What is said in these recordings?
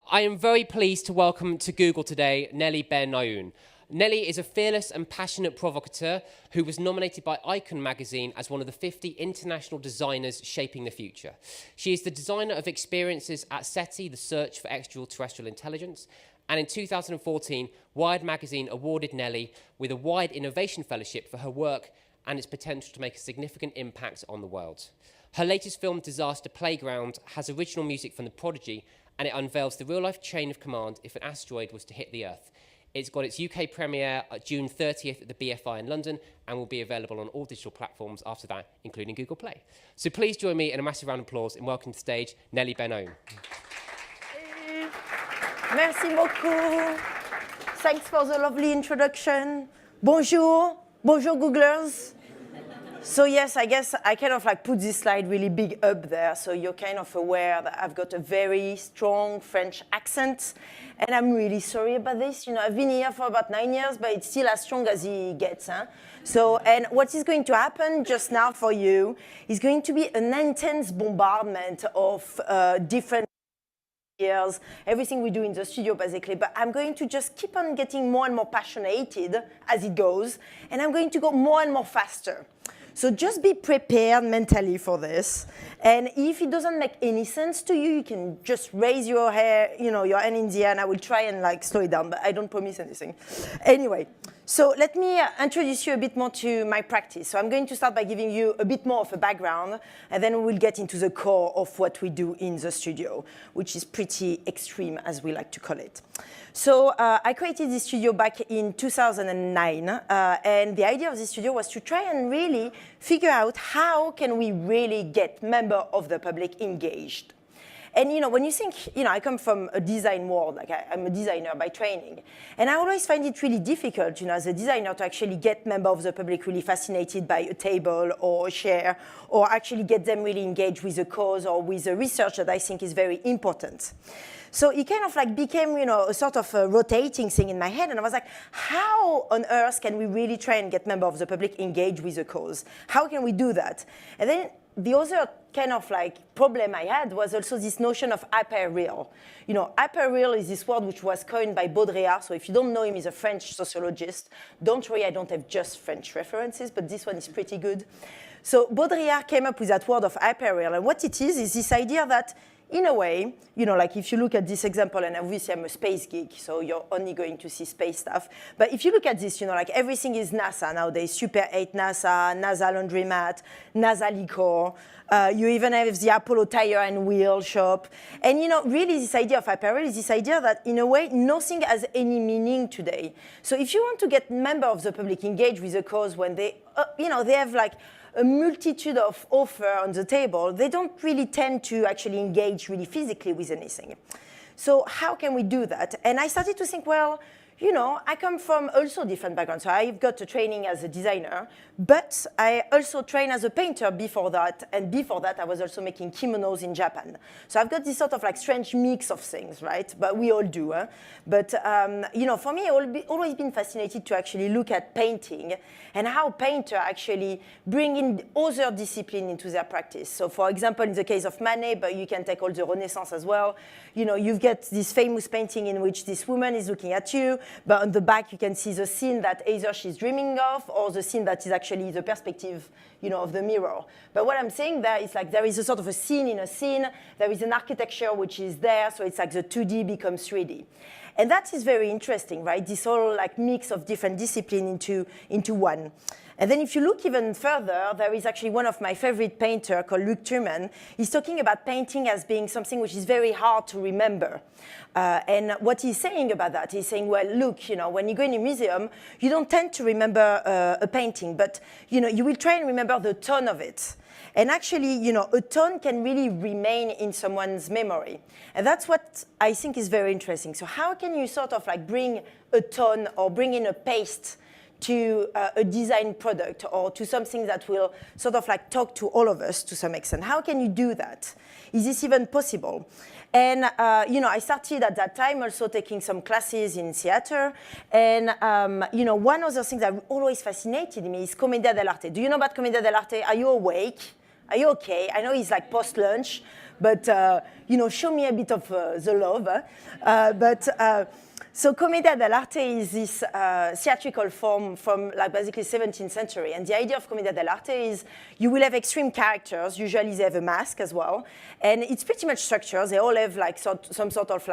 I am very pleased to welcome to Google today Nelly Ben-Aoun. Nelly is a fearless and passionate provocateur who was nominated by Icon magazine as one of the 50 international designers shaping the future. She is the designer of experiences at SETI, the Search for Extraterrestrial Intelligence, and in 2014, Wired magazine awarded Nelly with a Wired Innovation Fellowship for her work and its potential to make a significant impact on the world. Her latest film, Disaster Playground, has original music from The Prodigy, and it unveils the real-life chain of command if an asteroid was to hit the Earth. It's got its UK premiere June 30th at the BFI in London and will be available on all digital platforms after that, including Google Play. So please join me in a massive round of applause in welcoming to the stage Nelly Ben-Aoun. Merci beaucoup. Thanks for the lovely introduction. Bonjour. Bonjour, Googlers. So yes, I guess I kind of like put this slide really big up there, so you're kind of aware that I've got a very strong French accent, and I'm really sorry about this. You know, I've been here for about 9 years, but it's still as strong as it gets. Huh? So, and what is going to happen just now for you is going to be an intense bombardment of different years, everything we do in the studio basically, but I'm going to just keep on getting more and more passionate as it goes, and I'm going to go more and more faster. So just be prepared mentally for this. And if it doesn't make any sense to you, you can just raise your hair, your hand in the air, and I will try and like slow it down, but I don't promise anything. Anyway, so let me introduce you a bit more to my practice. So I'm going to start by giving you a bit more of a background, and then we'll get into the core of what we do in the studio, which is pretty extreme, as we like to call it. So I created this studio back in 2009, and the idea of this studio was to try and really figure out how can we really get members of the public engaged. And when you think, I come from a design world, like I'm a designer by training, and I always find it really difficult, as a designer to actually get members of the public really fascinated by a table or a chair, or actually get them really engaged with a cause or with a research that I think is very important. So it kind of like became, a sort of a rotating thing in my head. And I was like, how on earth can we really try and get members of the public engaged with a cause? How can we do that? And then the other kind of like problem I had was also this notion of hyperreal. Hyperreal is this word which was coined by Baudrillard. So if you don't know him, he's a French sociologist. Don't worry, I don't have just French references, but this one is pretty good. So Baudrillard came up with that word of hyperreal. And what it is this idea that in a way, like if you look at this example, and obviously I'm a space geek, so you're only going to see space stuff. But if you look at this, like everything is NASA nowadays, Super 8 NASA, NASA Laundromat, NASA Liquor. You even have the Apollo Tire and Wheel shop. And, really this idea of hyperreal is this idea that, in a way, nothing has any meaning today. So if you want to get members of the public engaged with a cause when they, they have like a multitude of offers on the table, they don't really tend to actually engage really physically with anything. So how can we do that? And I started to think, well, I come from also different backgrounds. So I've got a training as a designer, but I also trained as a painter before that. And before that, I was also making kimonos in Japan. So I've got this sort of like strange mix of things, right? But we all do. Huh? But, for me, I've always been fascinated to actually look at painting and how painters actually bring in other disciplines into their practice. So, for example, in the case of Manet, but you can take all the Renaissance as well, you've got this famous painting in which this woman is looking at you, but on the back you can see the scene that either she's dreaming of or the scene that is actually the perspective, of the mirror. But what I'm saying there is like there is a sort of a scene in a scene, there is an architecture which is there, so it's like the 2D becomes 3D. And that is very interesting, right? This whole like mix of different disciplines into one. And then if you look even further, there is actually one of my favorite painters called Luc Tuymans. He's talking about painting as being something which is very hard to remember. And what he's saying about that, he's saying, well, look, when you go in a museum, you don't tend to remember a painting, but, you will try and remember the tone of it. And actually, a tone can really remain in someone's memory. And that's what I think is very interesting. So how can you sort of like bring a tone or bring in a paste to a design product or to something that will sort of like talk to all of us to some extent? How can you do that? Is this even possible? And, I started at that time also taking some classes in theater. And, one of the things that always fascinated me is Commedia dell'arte. Do you know about Commedia dell'arte? Are you awake? Are you okay? I know it's like post-lunch, but show me a bit of the love. So Commedia dell'arte is this theatrical form from basically 17th century. And the idea of Commedia dell'arte is you will have extreme characters. Usually they have a mask as well. And it's pretty much structured. They all have some sort of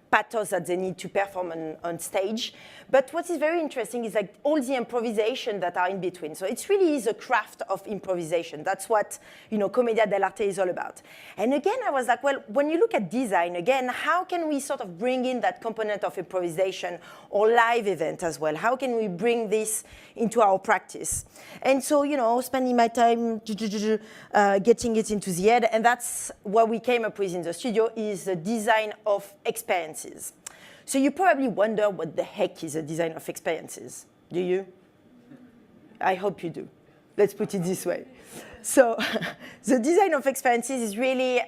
pathos that they need to perform on stage. But what is very interesting is all the improvisation that are in between. So it really is a craft of improvisation. That's what Commedia dell'arte is all about. And again, I was like, well, when you look at design, again, how can we sort of bring in that component of improvisation or live event as well? How can we bring this into our practice? And so, spending my time getting it into the head, and that's what we came up with in the studio is the design of experiences. So you probably wonder what the heck is a design of experiences. Do you? I hope you do. Let's put it this way. So the design of experiences is really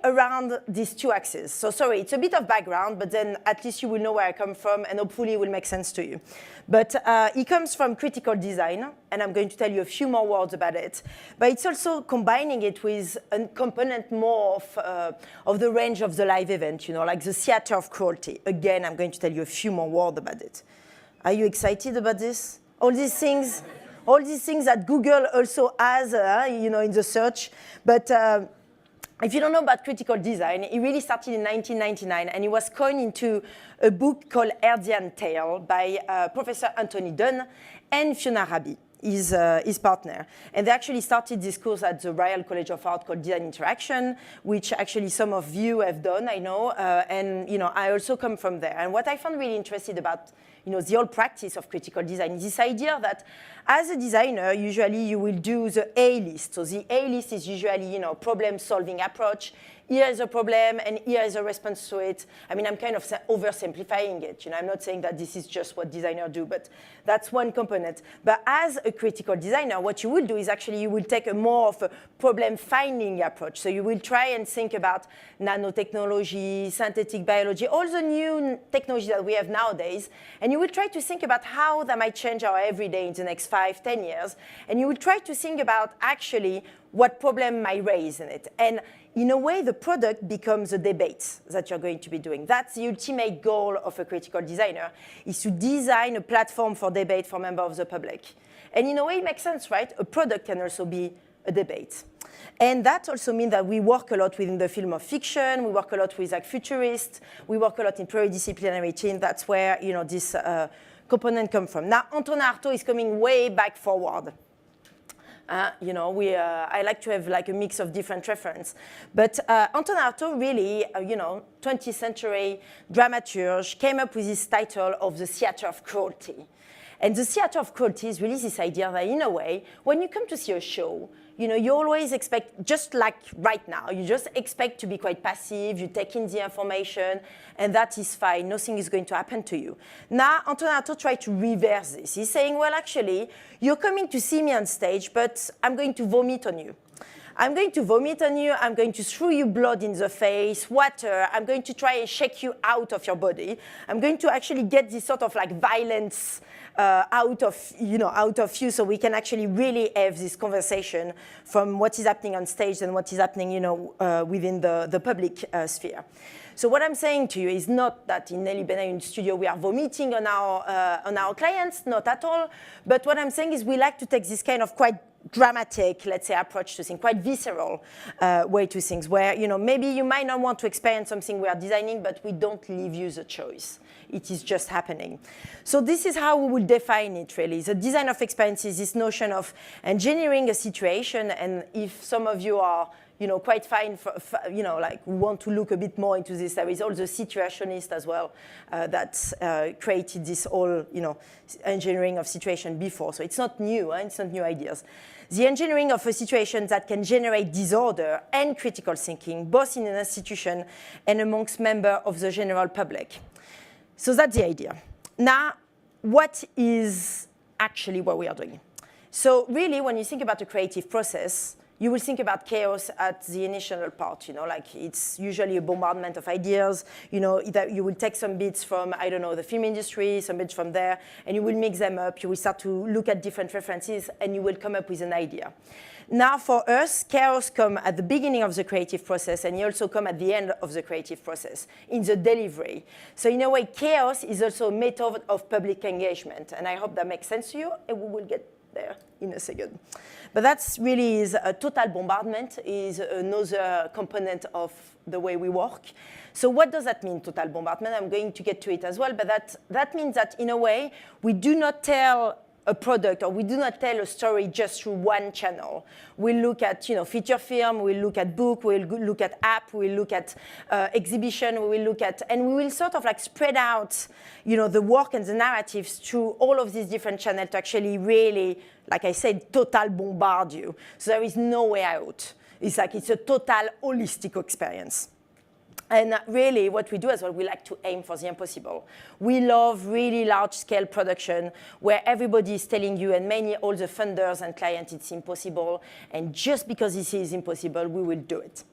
around these two axes. So sorry, it's a bit of background, but then at least you will know where I come from, and hopefully it will make sense to you. But it comes from critical design, and I'm going to tell you a few more words about it. But it's also combining it with a component more of the range of the live event, like the theater of cruelty. Again, I'm going to tell you a few more words about it. Are you excited about this? All these things that Google also has, in the search. But if you don't know about critical design, it really started in 1999, and it was coined into a book called Hertzian Tale by Professor Anthony Dunn and Fiona Raby, his partner. And they actually started this course at the Royal College of Art called Design Interaction, which actually some of you have done, I know. And I also come from there. And what I found really interesting about the whole practice of critical design is this idea that as a designer, usually you will do the A list. So the A list is usually, problem-solving approach. Here is a problem, and here is a response to it. I mean, I'm kind of oversimplifying it. I'm not saying that this is just what designers do, but that's one component. But as a critical designer, what you will do is actually you will take a more of a problem-finding approach. So you will try and think about nanotechnology, synthetic biology, all the new technology that we have nowadays, and you will try to think about how that might change our everyday in the next 5-10 years, and you will try to think about actually what problem might raise in it. And in a way, the product becomes a debate that you're going to be doing. That's the ultimate goal of a critical designer, is to design a platform for debate for members of the public. And in a way, it makes sense, right? A product can also be a debate. And that also means that we work a lot within the field of fiction. We work a lot with futurists. We work a lot in pluridisciplinary team. That's where this component comes from. Now, Antonin Artaud is coming way back forward. I like to have a mix of different references. But Antonin Artaud really, 20th century dramaturge, came up with this title of the theater of cruelty. And the theater of cruelty is really this idea that, in a way, when you come to see a show, you always expect, just like right now, you just expect to be quite passive, you take in the information, and that is fine, nothing is going to happen to you. Now, Antonin Artaud tried to reverse this. He's saying, well, actually, you're coming to see me on stage, but I'm going to vomit on you. I'm going to vomit on you, I'm going to throw you blood in the face, water, I'm going to try and shake you out of your body. I'm going to actually get this sort of violence out of you, so we can actually really have this conversation from what is happening on stage and what is happening, within the public sphere. So what I'm saying to you is not that in Nelly Benayoun studio we are vomiting on our clients, not at all. But what I'm saying is we like to take this kind of quite dramatic, let's say, approach to things, quite visceral way to things, where maybe you might not want to experience something we are designing, but we don't leave you the choice. It is just happening. So this is how we would define it, really. The design of experiences, this notion of engineering a situation, and if some of you are quite fine, want to look a bit more into this. There is all the situationists as well that created this whole, engineering of situation before. So it's not new, it's not new ideas. The engineering of a situation that can generate disorder and critical thinking, both in an institution and amongst members of the general public. So that's the idea. Now, what is actually what we are doing? So really, when you think about a creative process, you will think about chaos at the initial part, like it's usually a bombardment of ideas. Either you will take some bits from, I don't know, the film industry, some bits from there, and you will mix them up. You will start to look at different references, and you will come up with an idea. Now, for us, chaos comes at the beginning of the creative process, and you also come at the end of the creative process, in the delivery. So in a way, chaos is also a method of public engagement, and I hope that makes sense to you, and we will get there in a second. But that's really is a total bombardment is another component of the way we work. So what does that mean, total bombardment? I'm going to get to it as well, but that means that in a way, we do not tell a product, or we do not tell a story just through one channel. We look at, feature film, we look at book, we look at app, we look at exhibition, we will look at, and we will sort of like spread out, the work and the narratives through all of these different channels to actually really, like I said, total bombard you. So there is no way out. It's a total holistic experience. And really, what we do as well, we like to aim for the impossible. We love really large-scale production where everybody is telling you, and mainly all the funders and clients, it's impossible. And just because this is impossible, we will do it.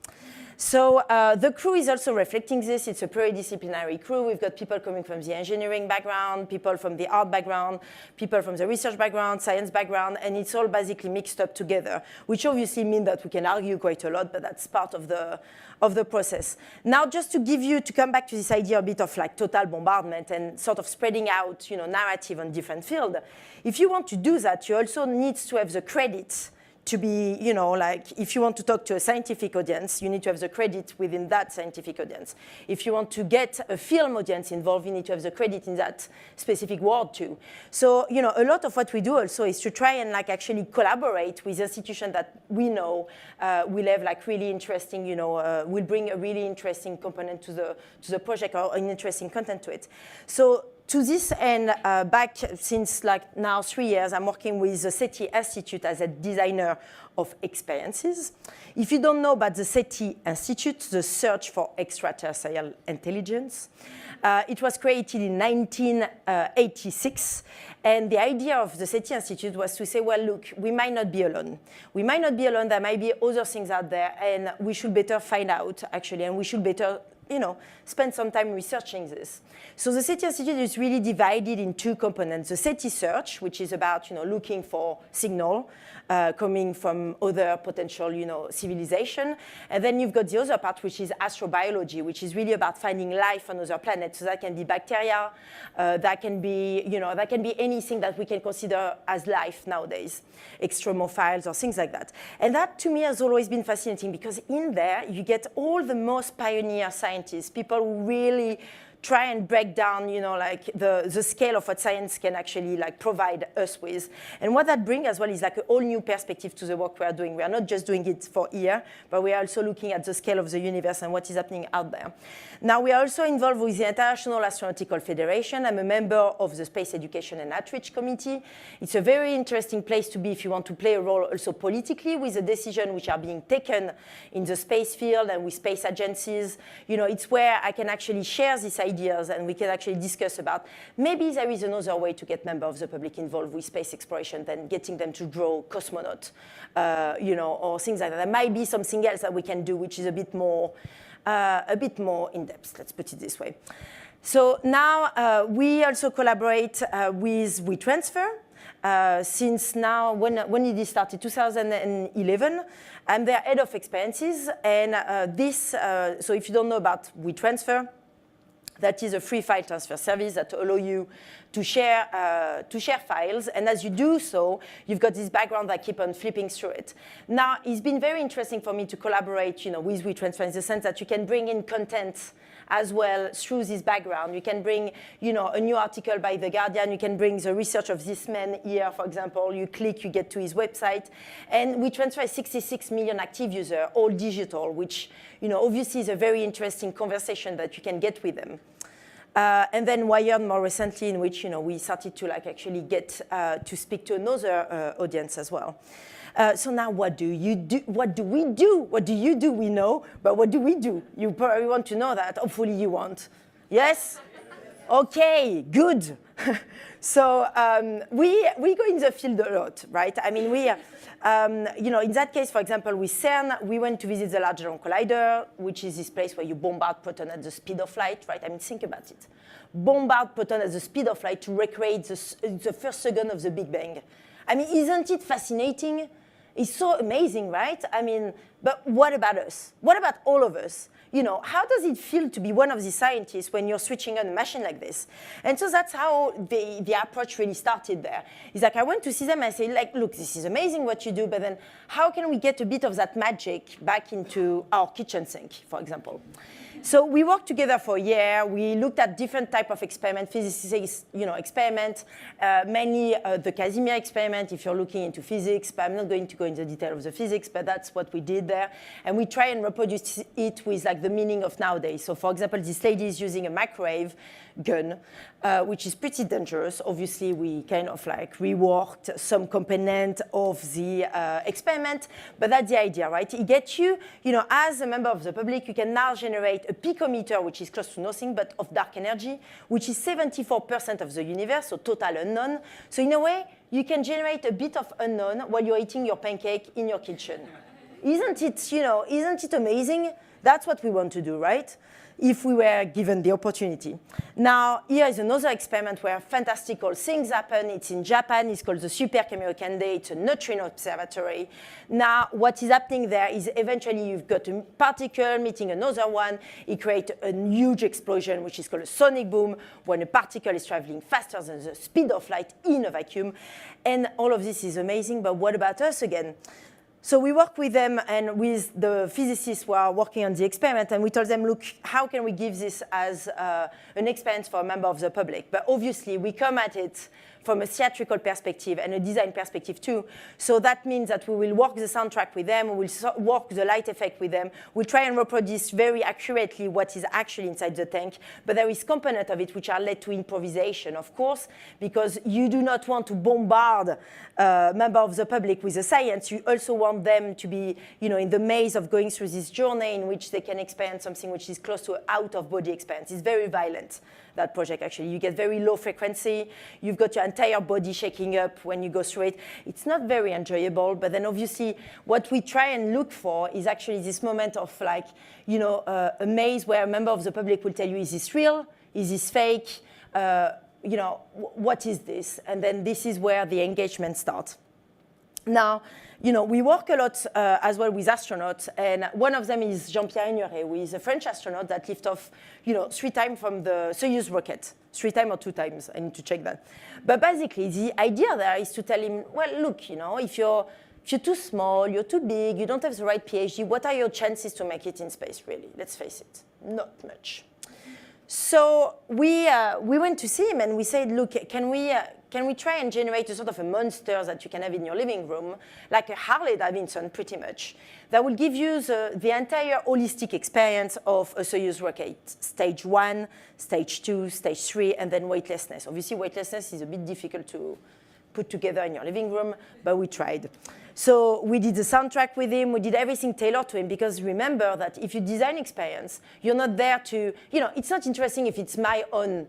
So the crew is also reflecting this. It's a pluridisciplinary crew. We've got people coming from the engineering background, people from the art background, people from the research background, science background, and it's all basically mixed up together, which obviously means that we can argue quite a lot, but that's part of the process. Now, just to come back to this idea a bit of like total bombardment and sort of spreading out, narrative on different fields, if you want to do that, you also need to have the credit to be, like if you want to talk to a scientific audience, you need to have the credit within that scientific audience. If you want to get a film audience involved, you need to have the credit in that specific world too. So, a lot of what we do also is to try and like actually collaborate with institutions that we know will have like really interesting, will bring a really interesting component to the project or an interesting content to it. So, to this end, back since like now 3 years, I'm working with the SETI Institute as a designer of experiences. If you don't know about the SETI Institute, the Search for Extraterrestrial Intelligence, it was created in 1986. And the idea of the SETI Institute was to say, well, look, we might not be alone. We might not be alone. There might be other things out there, and we should better find out, actually, and we should better spend some time researching this. So the SETI Institute is really divided in two components. The SETI Search, which is about, looking for signal coming from other potential, civilization. And then you've got the other part, which is astrobiology, which is really about finding life on other planets. So that can be bacteria, that can be, that can be anything that we can consider as life nowadays, extremophiles or things like that. And that, to me, has always been fascinating because in there, you get all the most pioneer scientists, people who really try and break down, like the scale of what science can actually like provide us with. And what that brings as well is like a whole new perspective to the work we are doing. We are not just doing it for here, but we are also looking at the scale of the universe and what is happening out there. Now, we are also involved with the International Astronautical Federation. I'm a member of the Space Education and Outreach Committee. It's a very interesting place to be if you want to play a role also politically with the decisions which are being taken in the space field and with space agencies. It's where I can actually share these ideas and we can actually discuss about maybe there is another way to get members of the public involved with space exploration than getting them to draw cosmonaut, or things like that. There might be something else that we can do which is a bit more in depth, let's put it this way. So now we also collaborate with WeTransfer. Since now, when it started, 2011, I'm their head of experiences. And so if you don't know about WeTransfer, that is a free file transfer service that allows you to share files. And as you do so, you've got this background that keeps on flipping through it. Now, it's been very interesting for me to collaborate with WeTransfer in the sense that you can bring in content as well through this background. You can bring, a new article by The Guardian. You can bring the research of this man here, for example. You click, you get to his website. And WeTransfer is 66 million active users, all digital, which, obviously is a very interesting conversation that you can get with them. And then Wired more recently, in which we started to actually get to speak to another audience as well. So now, what do you do? What do we do? What do you do? We know, but what do we do? You probably want to know that. Hopefully, you want. Yes. Okay. Good. So we go in the field a lot, right? I mean, in that case, for example, with CERN, we went to visit the Large Hadron Collider, which is this place where you bombard proton at the speed of light, right? I mean, think about it. Bombard proton at the speed of light to recreate the first second of the Big Bang. I mean, isn't it fascinating? It's so amazing, right? I mean, but what about us? What about all of us? How does it feel to be one of the scientists when you're switching on a machine like this? And so that's how the approach really started there. It's like I went to see them and I say, like, look, this is amazing what you do, but then how can we get a bit of that magic back into our kitchen sink, for example? So we worked together for a year. We looked at different type of experiment, physicists, experiment, mainly the Casimir experiment, if you're looking into physics, but I'm not going to go into the detail of the physics, but that's what we did there. And we try and reproduce it with like the meaning of nowadays. So for example, this lady is using a microwave gun, which is pretty dangerous. Obviously, we kind of like reworked some component of the experiment, but that's the idea, right? It gets you, as a member of the public, you can now generate a picometer, which is close to nothing, but of dark energy, which is 74% of the universe, so total unknown. So in a way, you can generate a bit of unknown while you're eating your pancake in your kitchen. Isn't it amazing? That's what we want to do, right? If we were given the opportunity. Now, here is another experiment where fantastical things happen. It's in Japan. It's called the Super Kamiokande. It's a neutrino observatory. Now, what is happening there is eventually you've got a particle meeting another one. It creates a huge explosion, which is called a sonic boom, when a particle is traveling faster than the speed of light in a vacuum. And all of this is amazing, but what about us again? So we work with them and with the physicists who are working on the experiment, and we told them, look, how can we give this as an experience for a member of the public? But obviously, we come at it from a theatrical perspective and a design perspective too. So that means that we will work the soundtrack with them, we will work the light effect with them, we'll try and reproduce very accurately what is actually inside the tank, but there is components of it which are led to improvisation, of course, because you do not want to bombard a member of the public with the science. You also want them to be, in the maze of going through this journey in which they can experience something which is close to an out-of-body experience. It's very violent, that project, actually. You get very low frequency. You've got your entire body shaking up when you go through it. It's not very enjoyable, but then obviously what we try and look for is actually this moment of like, a maze where a member of the public will tell you, is this real? Is this fake? What is this? And then this is where the engagement starts. Now, we work a lot as well with astronauts, and one of them is Jean-Pierre Ignoret, who is a French astronaut that lifted off, 3 times from the Soyuz rocket. 3 times or 2 times, I need to check that. But basically, the idea there is to tell him, well, look, if you're too small, you're too big, you don't have the right PhD, what are your chances to make it in space, really? Let's face it, not much. So we went to see him and we said, look, can we try and generate a sort of a monster that you can have in your living room, like a Harley Davidson, pretty much, that will give you the entire holistic experience of a Soyuz rocket, stage 1, stage 2, stage 3, and then weightlessness. Obviously, weightlessness is a bit difficult to put together in your living room, but we tried. So we did the soundtrack with him. We did everything tailored to him, because remember that if you design experience, you're not there to, it's not interesting if it's my own,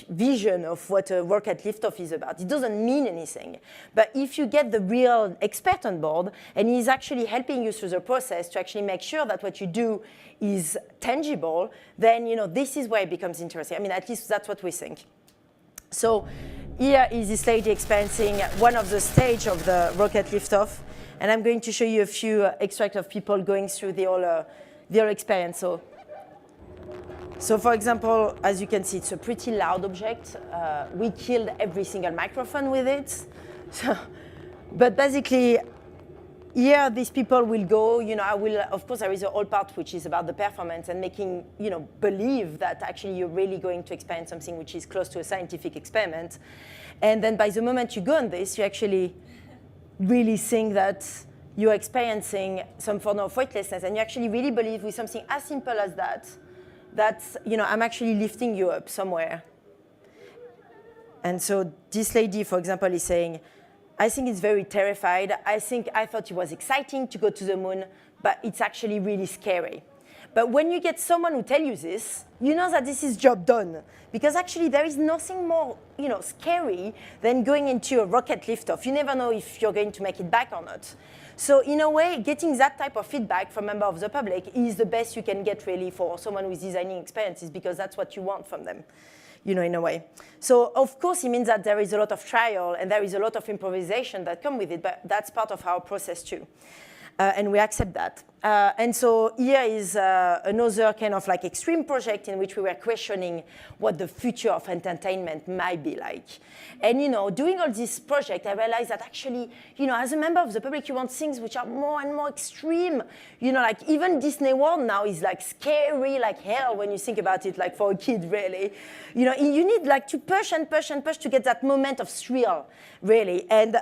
vision of what a rocket liftoff is about. It doesn't mean anything. But if you get the real expert on board, and he's actually helping you through the process to actually make sure that what you do is tangible, then, this is where it becomes interesting. I mean, at least that's what we think. So here is this lady experiencing one of the stages of the rocket liftoff, and I'm going to show you a few extracts of people going through the whole experience. So for example, as you can see, it's a pretty loud object. We killed every single microphone with it. But basically, here these people will go, of course there is a whole part which is about the performance and making, believe that actually you're really going to experience something which is close to a scientific experiment. And then by the moment you go on this, you actually really think that you're experiencing some form of weightlessness, and you actually really believe with something as simple as that, I'm actually lifting you up somewhere. And so this lady, for example, is saying, I think it's very terrified. I thought it was exciting to go to the moon, but it's actually really scary. But when you get someone who tells you this, you know that this is job done. Because actually there is nothing more, scary than going into a rocket liftoff. You never know if you're going to make it back or not. So in a way, getting that type of feedback from members of the public is the best you can get really for someone with designing experiences, because that's what you want from them, in a way. So of course, it means that there is a lot of trial and there is a lot of improvisation that come with it, but that's part of our process too. And we accept that. And so here is another kind of like extreme project in which we were questioning what the future of entertainment might be like. And, doing all this project, I realized that actually, as a member of the public, you want things which are more and more extreme. Like even Disney World now is like scary like hell when you think about it, like for a kid, really. You need like to push and push and push to get that moment of thrill, really. And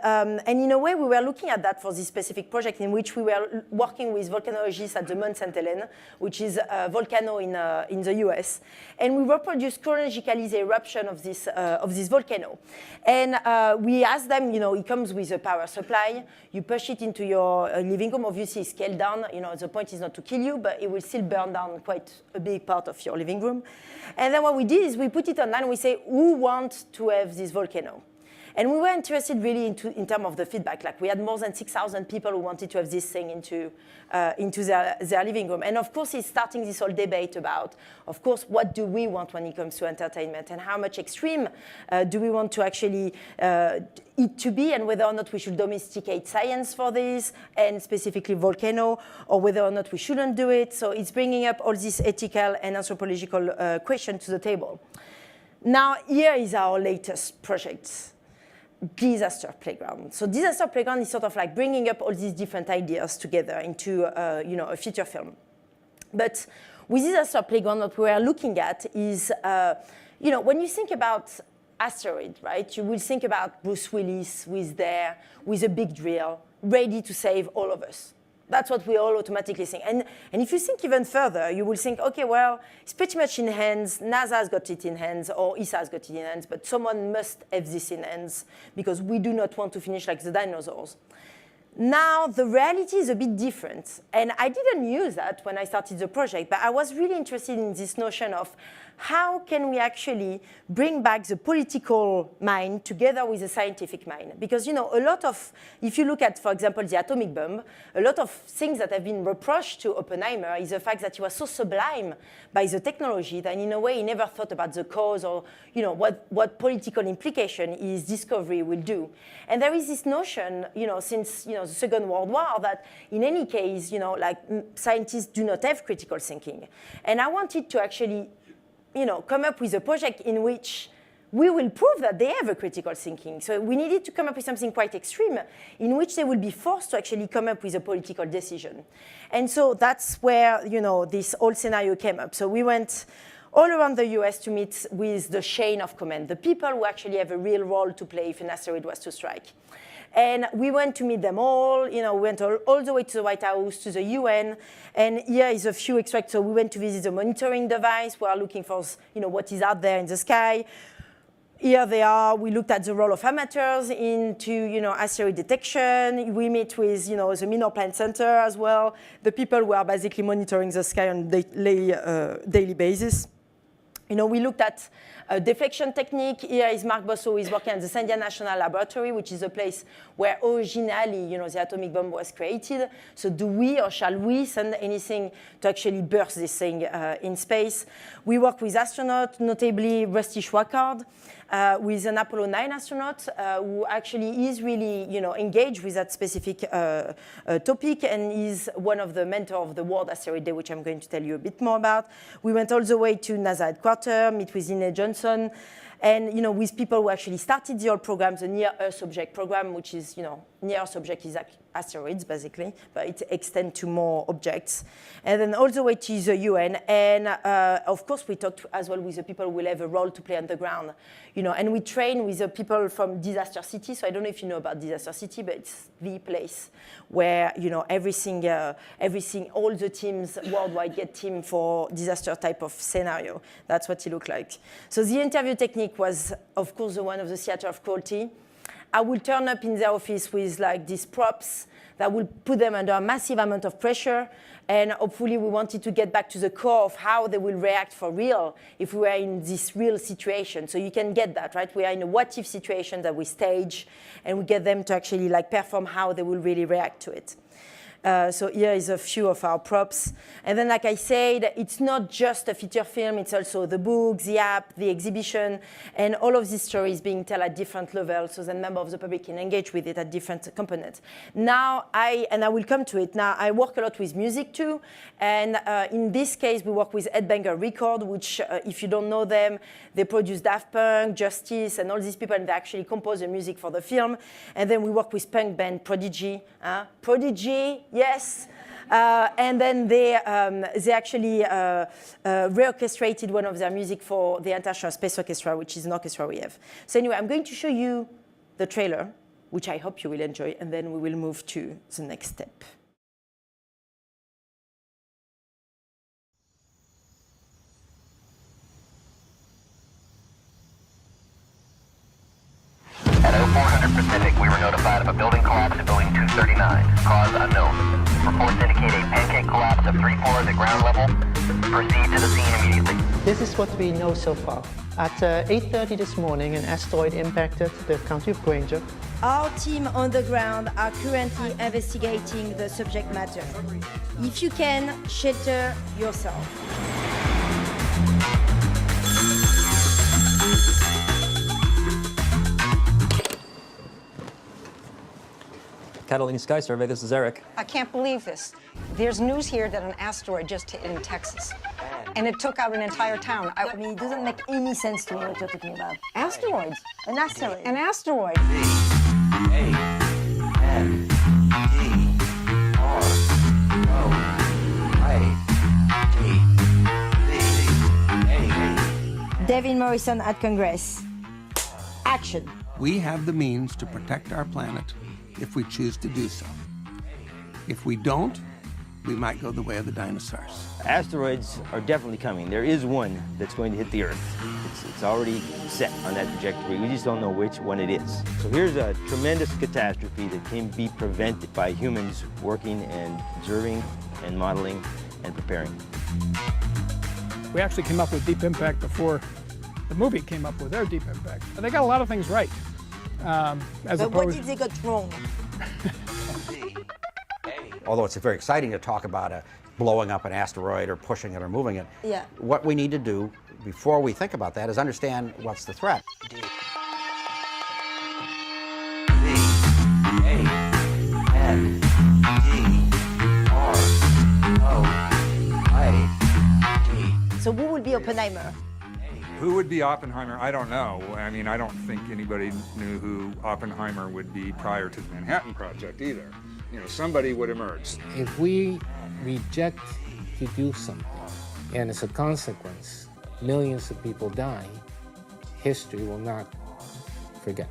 in a way, we were looking at that for this specific project in which we were working with volcanologists at the Mount St. Helens, which is a volcano in the US. And we reproduced chronologically the eruption of this volcano. And we asked them, it comes with a power supply. You push it into your living room, obviously scale down. The point is not to kill you, but it will still burn down quite a big part of your living room. And then what we did is we put it online and we say, who wants to have this volcano? And we were interested really in terms of the feedback. Like we had more than 6,000 people who wanted to have this thing into their living room. And of course, it's starting this whole debate about, of course, what do we want when it comes to entertainment and how much extreme do we want to actually it to be, and whether or not we should domesticate science for this, and specifically volcano, or whether or not we shouldn't do it. So it's bringing up all these ethical and anthropological questions to the table. Now, here is our latest project. Disaster Playground. So Disaster Playground is sort of like bringing up all these different ideas together into a feature film. But with Disaster Playground, what we are looking at is, when you think about asteroid, right, you will think about Bruce Willis with a big drill, ready to save all of us. That's what we all automatically think. And if you think even further, you will think, okay, well, it's pretty much in hands. NASA has got it in hands, or ESA has got it in hands, but someone must have this in hands because we do not want to finish like the dinosaurs. Now, the reality is a bit different. And I didn't use that when I started the project, but I was really interested in this notion of how can we actually bring back the political mind together with the scientific mind? Because, a lot of, if you look at, for example, the atomic bomb, a lot of things that have been reproached to Oppenheimer is the fact that he was so sublime by the technology that in a way he never thought about the cause or, what political implication his discovery will do. And there is this notion, since, the Second World War that in any case, scientists do not have critical thinking. And I wanted to actually come up with a project in which we will prove that they have a critical thinking. So we needed to come up with something quite extreme in which they will be forced to actually come up with a political decision. And so that's where, this whole scenario came up. So we went all around the US to meet with the chain of command, the people who actually have a real role to play if an asteroid was to strike. And we went to meet them all, we went all the way to the White House, to the UN, and here is a few extracts. So we went to visit the monitoring device. We are looking for, what is out there in the sky. Here they are. We looked at the role of amateurs into, asteroid detection. We meet with, the Minor Planet Center as well, the people who are basically monitoring the sky on a daily basis. We looked at a deflection technique. Here is Mark Bosso, who is working at the Sandia National Laboratory, which is a place where originally, the atomic bomb was created. So do we or shall we send anything to actually burst this thing in space? We work with astronauts, notably Rusty Schwackard, with an Apollo 9 astronaut who actually is really, engaged with that specific topic and is one of the mentors of the World Asteroid Day, which I'm going to tell you a bit more about. We went all the way to NASA headquarters, meet with Ine Johnson, and with people who actually started the whole program, the Near Earth Object program, which is, Near Earth Object is asteroids, basically, but it extends to more objects. And then all the way to the UN. And of course, we talked as well with the people who will have a role to play on the ground. And we train with the people from Disaster City. So I don't know if you know about Disaster City, but it's the place where, everything, all the teams worldwide get team for disaster type of scenario. That's what it looked like. So the interview technique was, of course, the one of the theater of cruelty. I would turn up in their office with like these props that will put them under a massive amount of pressure. And hopefully we wanted to get back to the core of how they will react for real if we are in this real situation. So you can get that, right? We are in a what-if situation that we stage, and we get them to actually like perform how they will really react to it. So here is a few of our props. And then, like I said, it's not just a feature film, it's also the book, the app, the exhibition, and all of these stories being told at different levels so that members of the public can engage with it at different components. Now, I will come to it. Now, I work a lot with music too, and in this case, we work with Headbanger Record, which, if you don't know them, they produce Daft Punk, Justice, and all these people, and they actually compose the music for the film. And then we work with punk band Prodigy. Prodigy, yes. And then they actually reorchestrated one of their music for the International Space Orchestra, which is an orchestra we have. So anyway, I'm going to show you the trailer, which I hope you will enjoy, and then we will move to the next step. At 0400 Pacific, we were notified of a building collapse at Boeing 239. Cause unknown. Reports indicate a pancake collapse of 3 floors at ground level. Proceed to the scene immediately. This is what we know so far. At 8:30 this morning, an asteroid impacted the county of Granger. Our team on the ground are currently investigating the subject matter. If you can, shelter yourself. Catalina Sky Survey, this is Eric. I can't believe this. There's news here that an asteroid just hit in Texas, and it took out an entire town. I mean, it doesn't make any sense to me what you're talking about. Asteroids? An asteroid. An asteroid. David Morrison at Congress. Action. We have the means to protect our planet if we choose to do so. If we don't, we might go the way of the dinosaurs. Asteroids are definitely coming. There is one that's going to hit the Earth. It's already set on that trajectory. We just don't know which one it is. So here's a tremendous catastrophe that can be prevented by humans working and observing and modeling and preparing. We actually came up with Deep Impact before the movie came up with their Deep Impact. And they got a lot of things right. But what did they get wrong? Although it's very exciting to talk about blowing up an asteroid or pushing it or moving it, Yeah. what we need to do before we think about that is understand what's the threat. So who will be Oppenheimer? Who would be Oppenheimer? I don't know. I mean, I don't think anybody knew who Oppenheimer would be prior to the Manhattan Project either. You know, somebody would emerge. If we reject to do something, and as a consequence, millions of people die, history will not forget.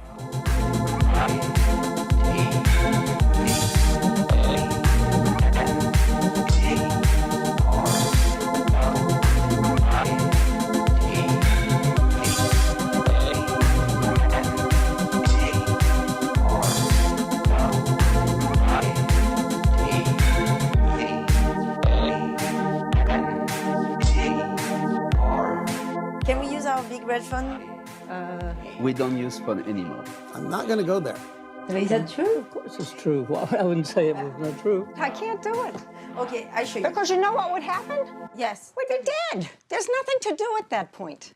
Can we use our big red phone? We don't use phone anymore. I'm not going to go there. Is that true? Of course it's true. Well, I wouldn't say it was not true. I can't do it. Okay, I show you. Because you know what would happen? Yes. We'd be dead. There's nothing to do at that point.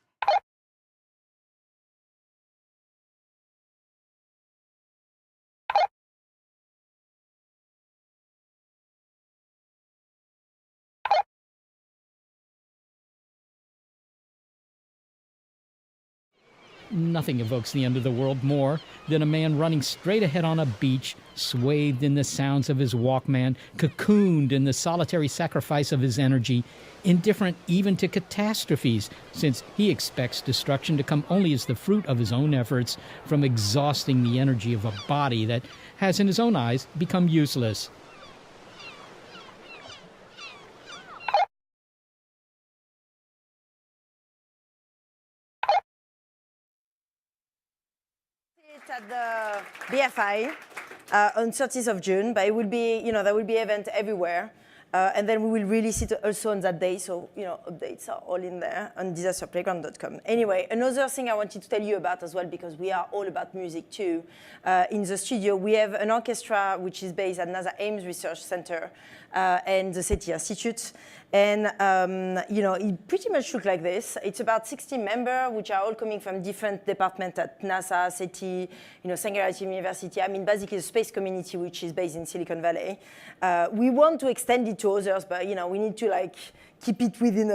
Nothing evokes the end of the world more than a man running straight ahead on a beach, swathed in the sounds of his Walkman, cocooned in the solitary sacrifice of his energy, indifferent even to catastrophes, since he expects destruction to come only as the fruit of his own efforts from exhausting the energy of a body that has, in his own eyes, become useless. At the BFI, on 30th of June, but it will be, you know, there will be event everywhere. And then we will release it also on that day, so you know, updates are all in there on disasterplayground.com. Anyway, another thing I wanted to tell you about as well, because we are all about music too. In the studio, we have an orchestra which is based at NASA Ames Research Center and the SETI Institute. And you know, it pretty much looks like this. It's about 60 members, which are all coming from different departments at NASA, SETI, you know, Singularity University. I mean, basically the space community, which is based in Silicon Valley. We want to extend it to others, but you know, we need to like keep it within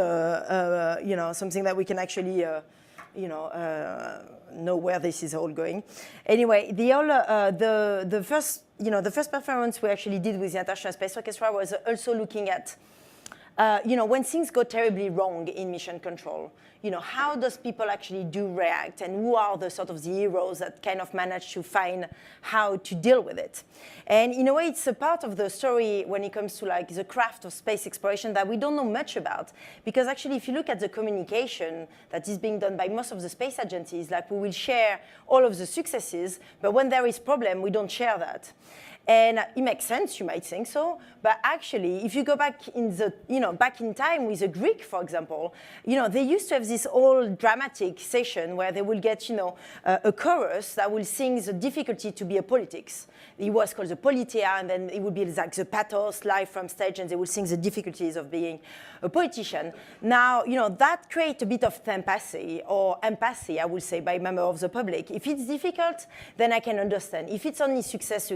you know, something that we can actually you know where this is all going. Anyway, the first, you know, the first performance we actually did with the International Space Orchestra was also looking at you know, when things go terribly wrong in mission control, you know, how does people actually do react, and who are the sort of the heroes that kind of manage to find how to deal with it? And in a way, it's a part of the story when it comes to like the craft of space exploration that we don't know much about, because actually, if you look at the communication that is being done by most of the space agencies, like we will share all of the successes, but when there is problem, we don't share that. And it makes sense, you might think so, but actually, if you go back in the, you know, back in time with the Greek, for example, you know, they used to have this all dramatic session where they will get, you know, a chorus that will sing the difficulty to be a politics. It was called the Politeia, and then it would be like the pathos live from stage, and they will sing the difficulties of being a politician. Now, you know, that creates a bit of empathy, I would say, by member of the public. If it's difficult, then I can understand. If it's only success,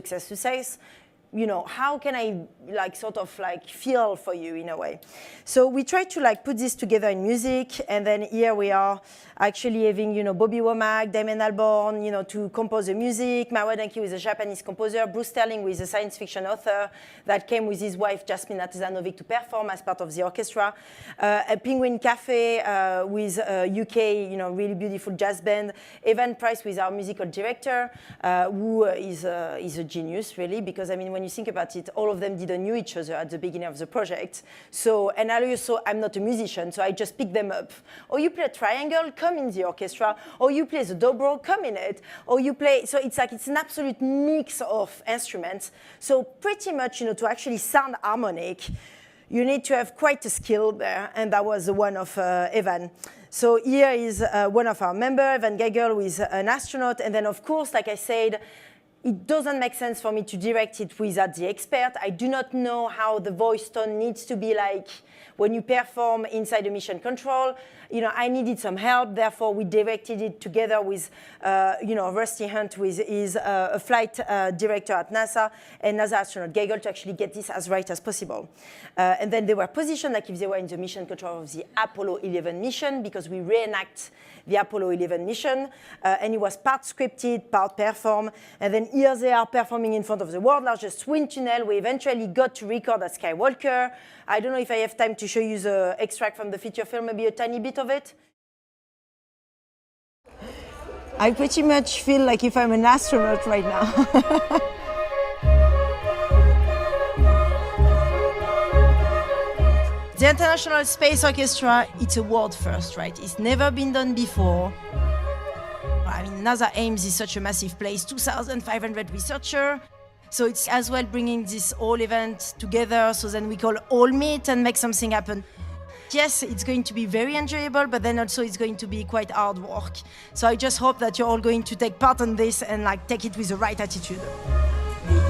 you know, how can I like sort of like feel for you in a way? So we try to like put this together in music, and then here we are actually having, you know, Bobby Womack, Damon Albarn, you know, to compose the music, Mawa Denki with a Japanese composer, Bruce Sterling with a science fiction author that came with his wife Jasmine Atezanovic to perform as part of the orchestra, a Penguin Cafe with a UK, you know, really beautiful jazz band, Evan Price with our musical director, who is a genius really, because I mean, when you think about it, all of them didn't know each other at the beginning of the project. So, and I'm not a musician, so I just pick them up. Or you play a triangle, come in the orchestra, or you play the dobro, come in it, or you play, so it's like, it's an absolute mix of instruments. So pretty much, you know, to actually sound harmonic, you need to have quite a skill there, and that was the one of Evan. So here is one of our members, Evan Geigel, who is an astronaut, and then of course, like I said, it doesn't make sense for me to direct it without the expert. I do not know how the voice tone needs to be like when you perform inside a mission control. You know, I needed some help, therefore we directed it together with, you know, Rusty Hunt, who is a flight director at NASA, and NASA astronaut Geigel, to actually get this as right as possible. And then they were positioned like if they were in the mission control of the Apollo 11 mission, because we reenact the Apollo 11 mission, and it was part scripted, part performed, and then here they are performing in front of the world's largest wind tunnel. We eventually got to record at Skywalker. I don't know if I have time to show you the extract from the feature film, maybe a tiny bit of it. I pretty much feel like if I'm an astronaut right now. The International Space Orchestra, it's a world first, right? It's never been done before. I mean, NASA Ames is such a massive place, 2,500 researchers. So it's as well bringing this whole event together, so then we can all meet and make something happen. Yes, it's going to be very enjoyable, but then also it's going to be quite hard work. So I just hope that you're all going to take part in this and like take it with the right attitude.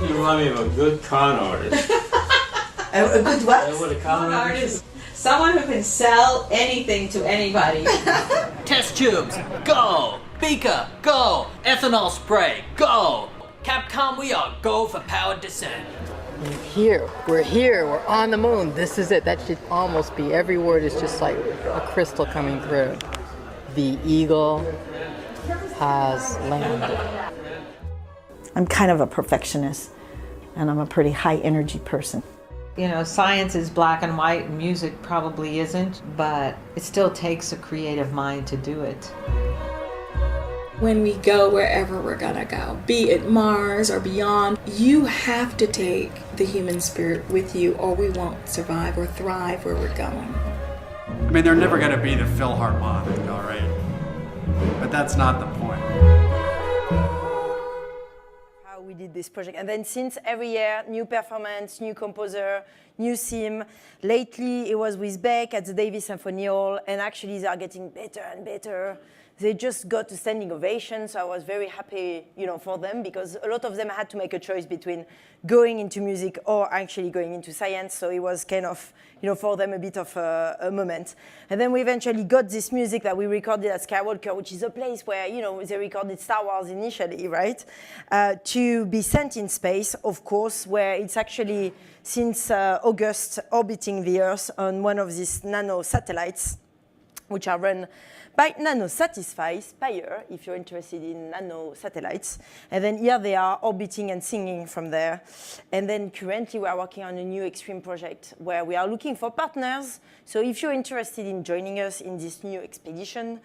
You remind me of a good con artist. A good what? A con artist. Someone who can sell anything to anybody. Test tubes, go! Beaker, go! Ethanol spray, go! Capcom, we are go for powered descent. We're here, we're on the moon. This is it. That should almost be, every word is just like a crystal coming through. The Eagle has landed. I'm kind of a perfectionist, and I'm a pretty high energy person. You know, science is black and white, and music probably isn't, but it still takes a creative mind to do it. When we go wherever we're gonna go, be it Mars or beyond, you have to take the human spirit with you, or we won't survive or thrive where we're going. I mean, they're never gonna be the Philharmonic, all right? But that's not the point. We did with this project. And then since every year, new performance, new composer, new theme. Lately, it was with Beck at the Davis Symphony Hall, and actually they are getting better and better. They just got a standing ovation, so I was very happy, for them, because a lot of them had to make a choice between going into music or actually going into science. So it was kind of, for them a bit of a moment. And then we eventually got this music that we recorded at Skywalker, which is a place where, they recorded Star Wars initially, right? To be sent in space, of course, where it's actually since August orbiting the Earth on one of these nano satellites, which are run by NanoSatisfy, Spire, if you're interested in nano satellites. And then here they are orbiting and singing from there. And then currently we are working on a new extreme project where we are looking for partners. So if you're interested in joining us in this new expedition,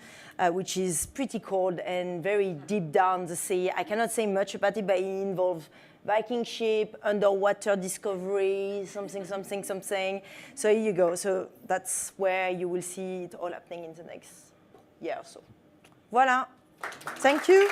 which is pretty cold and very deep down the sea, I cannot say much about it, but it involves Viking ship, underwater discovery, something. So here you go. So that's where you will see it all happening in the next year or so. Voilà. Thank you.